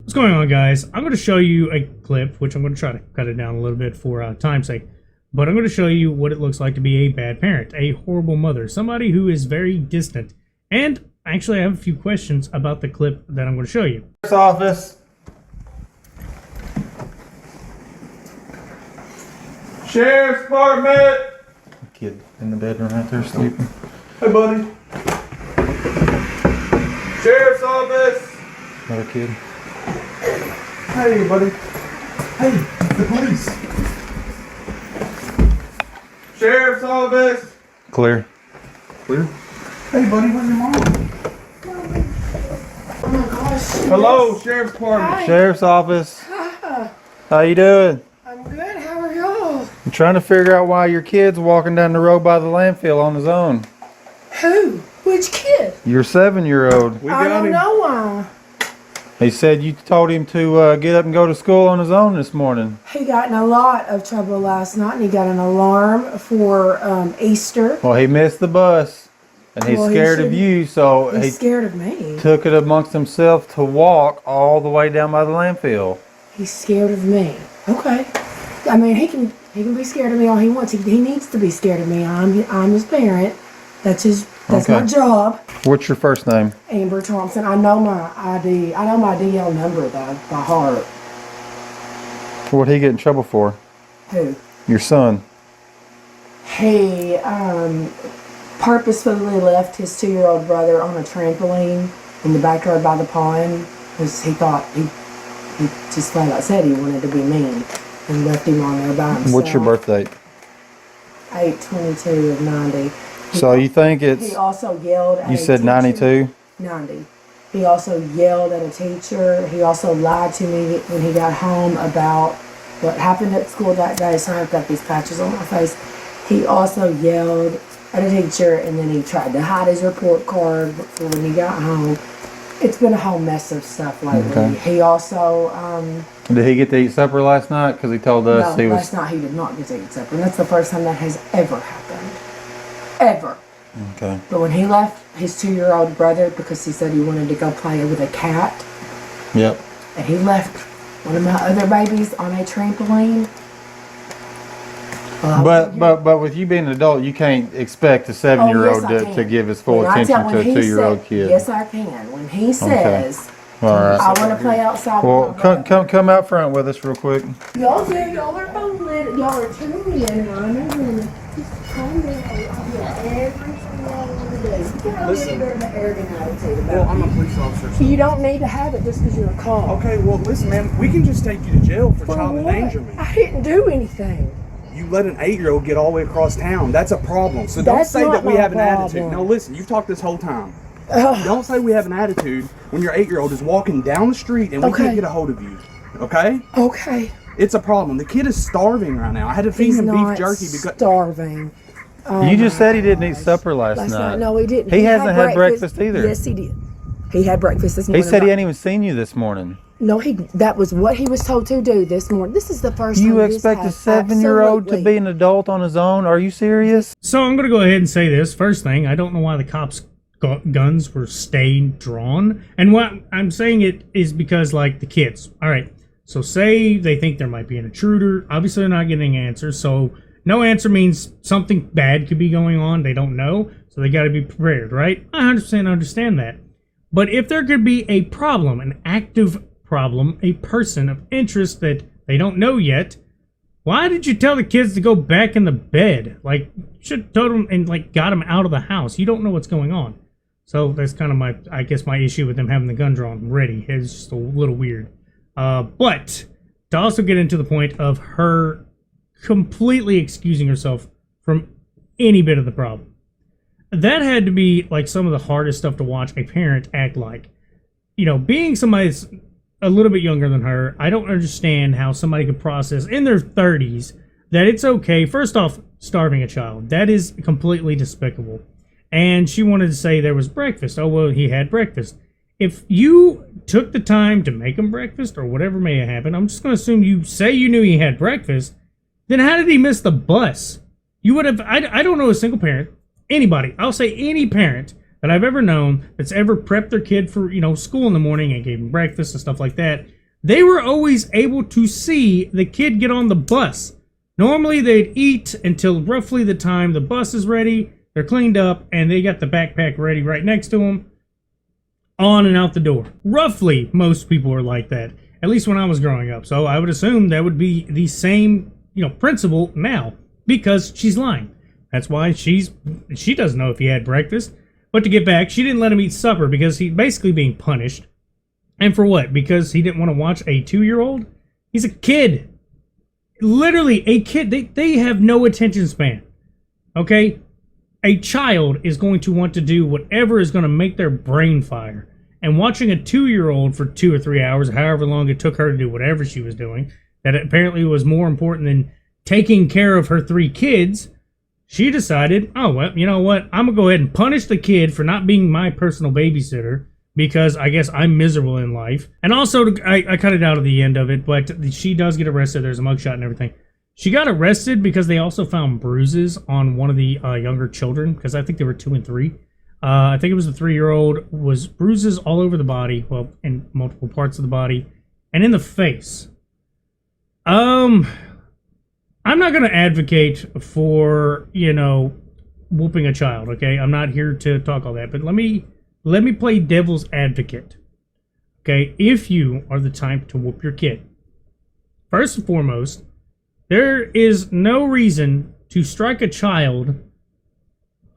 What's going on, guys? I'm going to show you a clip, which I'm going to try to cut it down a little bit for time's sake. But I'm going to show you what it looks like to be a bad parent, a horrible mother, somebody who is very distant. And actually, I have a few questions about the clip that I'm going to show you. Office. Sheriff's Department. Kid in the bedroom right there sleeping. Hey, buddy. Sheriff's Office. Another kid. Hey, buddy. Hey, the police. Sheriff's Office. Clear. Clear? Hey, buddy, where's your mom? Oh my gosh. Hello, Sheriff's Department. Hi. Sheriff's Office. Hi. How you doing? I'm good. How are y'all? I'm trying to figure out why your kid's walking down the road by the landfill on his own. Who? Which kid? Your 7-year-old. I don't know why. He said you told him to get up and go to school on his own this morning. He got in a lot of trouble last night, and he got an alarm for Easter. Well, he missed the bus, and he's Well, scared of you, so He's he scared of me. took it amongst himself to walk all the way down by the landfill. He's scared of me. Okay. I mean, he can be scared of me all he wants. He needs to be scared of me. I'm his parent. That's my job. What's your first name? Amber Thompson. I know my ID. I know my DL number though by heart. What'd he get in trouble for? Who? Your son. He purposefully left his 2-year-old brother on a trampoline in the backyard by the pond because he thought he just flat out said he wanted to be mean and left him on there by himself. What's your birth date? 8/22 of 90. So you think it's... He also yelled at You a said teacher. 92? 90. He also yelled at a teacher. He also lied to me when he got home about what happened at school that day. So I've got these patches on my face. He also yelled at a teacher, and then he tried to hide his report card before when he got home. It's been a whole mess of stuff lately. Okay. He also... Did he get to eat supper last night? Because he told us no, he was... last night he did not get to eat supper. And that's the first time that has ever happened. Ever. Okay. But when he left his 2-year-old brother because he said he wanted to go play with a cat, Yep. and he left one of my other babies on a trampoline. But with you being an adult, you can't expect a 7-year-old to give his full attention to a 2-year-old kid. Yes, I can. When he says, All right. I want to play outside Well, with my brother. come out front with us real quick. Y'all do. Y'all are both lit. Y'all are tuning in. And I know just calm down. I'll do everything y'all want to do. You can't get a bit of an arrogant attitude about Well, I'm it. a police officer. So. You don't need to have it just because you're a call. Okay, well, listen, man, we can just take you to jail for child what? endangerment. I didn't do anything. You let an 8-year-old get all the way across town. That's a problem. So don't That's say not that we my have an attitude. problem. No, listen, you've talked this whole time. Don't say we have an attitude when your 8-year-old is walking down the street and we Okay. can't get a hold of you. Okay? Okay. It's a problem. The kid is starving right now. I had to feed He's him not beef jerky because starving. You just said he didn't eat supper last night. No, he didn't. He hasn't had breakfast either. Yes, he did. He had breakfast this He morning. said he hadn't even seen you this morning. No, that was what he was told to do this morning. This is the first time You this expect a has 7-year-old to absolutely- be an adult on his own? Are you serious? So I'm going to go ahead and say this. First thing, I don't know why the cops' guns were stayed drawn. And what I'm saying it is because, like, the kids. All right, so say they think there might be an intruder. Obviously, they're not getting answers. So no answer means something bad could be going on. They don't know. So they got to be prepared, right? I 100% understand that. But if there could be a problem, an active problem, a person of interest that they don't know yet, why did you tell the kids to go back in the bed? Like, you should have told them and, like, got them out of the house. You don't know what's going on. So that's kind of my issue with them having the gun drawn ready. It's just a little weird. But to also get into the point of her completely excusing herself from any bit of the problem. That had to be, like, some of the hardest stuff to watch a parent act like. You know, being somebody that's a little bit younger than her, I don't understand how somebody could process in their 30s that it's okay, first off, starving a child. That is completely despicable. And she wanted to say there was breakfast. Oh, well, he had breakfast. If you took the time to make him breakfast or whatever may have happened, I'm just going to assume you say you knew he had breakfast, then how did he miss the bus? You would have, I don't know a single parent, anybody, I'll say any parent that I've ever known that's ever prepped their kid for, you know, school in the morning and gave him breakfast and stuff like that, they were always able to see the kid get on the bus. Normally, they'd eat until roughly the time the bus is ready, they're cleaned up, and they got the backpack ready right next to them, on and out the door. Roughly, most people are like that, at least when I was growing up. So I would assume that would be the same, principle now, because she's lying. That's why she doesn't know if he had breakfast. But to get back, she didn't let him eat supper because he's basically being punished. And for what? Because he didn't want to watch a 2-year-old? He's a kid. Literally a kid. They have no attention span. Okay? A child is going to want to do whatever is going to make their brain fire. And watching a 2-year-old for 2 or 3 hours, however long it took her to do whatever she was doing, that apparently was more important than taking care of her 3 kids, she decided, oh, well, you know what? I'm going to go ahead and punish the kid for not being my personal babysitter because I guess I'm miserable in life. And also, I cut it out at the end of it, but she does get arrested. There's a mugshot and everything. She got arrested because they also found bruises on one of the younger children, because I think they were 2 and 3. I think it was the 3-year-old, was bruises all over the body, well, in multiple parts of the body, and in the face. I'm not going to advocate for, whooping a child, okay? I'm not here to talk all that, but let me play devil's advocate, okay? If you are the type to whoop your kid, first and foremost, there is no reason to strike a child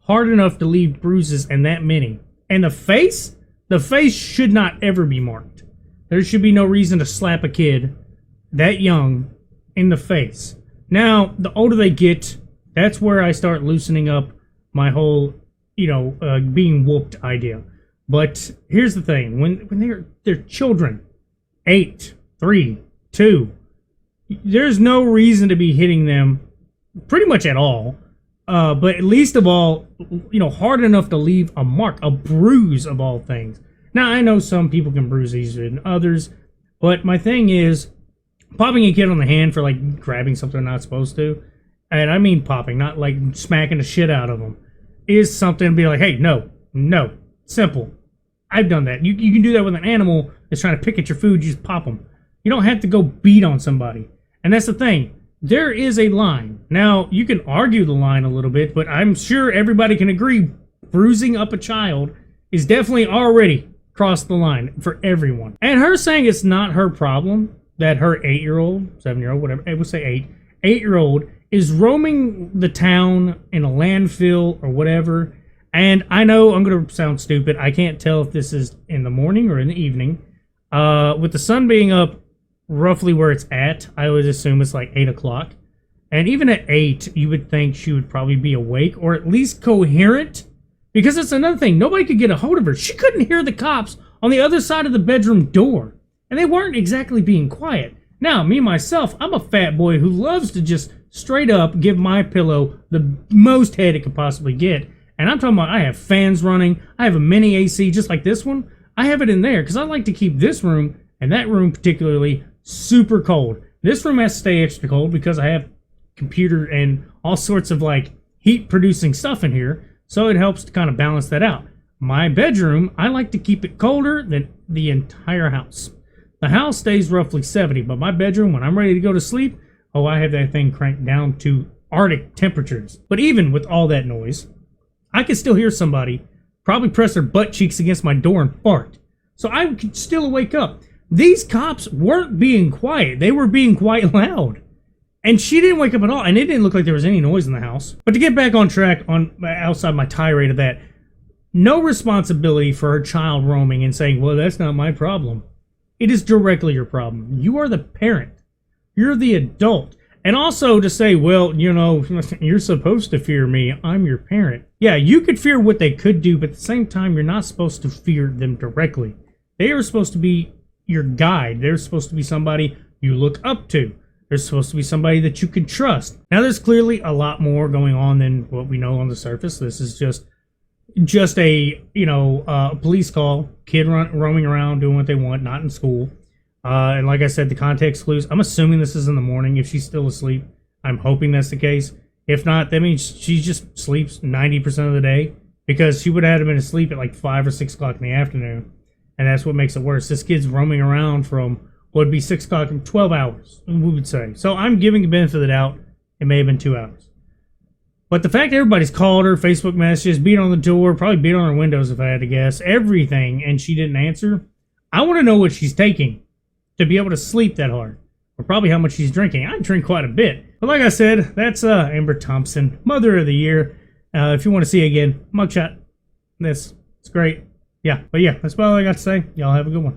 hard enough to leave bruises and that many. And the face should not ever be marked. There should be no reason to slap a kid that young in the face. Now, the older they get, that's where I start loosening up my whole, being whooped idea. But here's the thing: when they're children, 8, 3, 2, there's no reason to be hitting them pretty much at all. But at least of all, hard enough to leave a mark, a bruise of all things. Now, I know some people can bruise easier than others, but my thing is, popping a kid on the hand for, grabbing something they're not supposed to, and I mean popping, not, smacking the shit out of them, is something to be like, hey, no, simple. I've done that. You can do that with an animal that's trying to pick at your food, you just pop them. You don't have to go beat on somebody. And that's the thing. There is a line. Now, you can argue the line a little bit, but I'm sure everybody can agree bruising up a child is definitely already crossed the line for everyone. And her saying it's not her problem that her 8-year-old, 7-year-old, whatever, I would say 8-year-old is roaming the town in a landfill or whatever. And I know I'm going to sound stupid. I can't tell if this is in the morning or in the evening. With the sun being up roughly where it's at, I would assume it's 8 o'clock. And even at 8, you would think she would probably be awake or at least coherent. Because that's another thing. Nobody could get a hold of her. She couldn't hear the cops on the other side of the bedroom door. And they weren't exactly being quiet. Now, me, myself, I'm a fat boy who loves to just straight up give my pillow the most head it could possibly get. And I'm talking about I have fans running. I have a mini AC just like this one. I have it in there because I like to keep this room, and that room particularly, super cold. This room has to stay extra cold because I have computer and all sorts of heat producing stuff in here. So it helps to kind of balance that out. My bedroom, I like to keep it colder than the entire house. The house stays roughly 70, but my bedroom, when I'm ready to go to sleep, I have that thing cranked down to Arctic temperatures. But even with all that noise, I could still hear somebody probably press their butt cheeks against my door and fart. So I could still wake up. These cops weren't being quiet. They were being quite loud. And she didn't wake up at all, and it didn't look like there was any noise in the house. But to get back on track outside my tirade of that, no responsibility for her child roaming and saying, well, that's not my problem. It is directly your problem. You are the parent. You're the adult. And also to say, well, you're supposed to fear me. I'm your parent. Yeah, you could fear what they could do, but at the same time, you're not supposed to fear them directly. They are supposed to be your guide. They're supposed to be somebody you look up to. They're supposed to be somebody that you can trust. Now, there's clearly a lot more going on than what we know on the surface. This is just a police call, kid roaming around doing what they want, not in school. And like I said, the context clues, I'm assuming this is in the morning if she's still asleep. I'm hoping that's the case. If not, that means she just sleeps 90% of the day, because she would have had been asleep at 5 or 6 o'clock in the afternoon. And that's what makes it worse. This kid's roaming around from would be 6 o'clock and 12 hours, we would say. So I'm giving the benefit of the doubt. It may have been 2 hours. But the fact that everybody's called her, Facebook messages, beat on the door, probably beat on her windows if I had to guess, everything, and she didn't answer. I want to know what she's taking to be able to sleep that hard. Or probably how much she's drinking. I drink quite a bit. But like I said, that's Amber Thompson, Mother of the Year. If you want to see again, mugshot. It's great. Yeah, but yeah, that's about all I got to say. Y'all have a good one.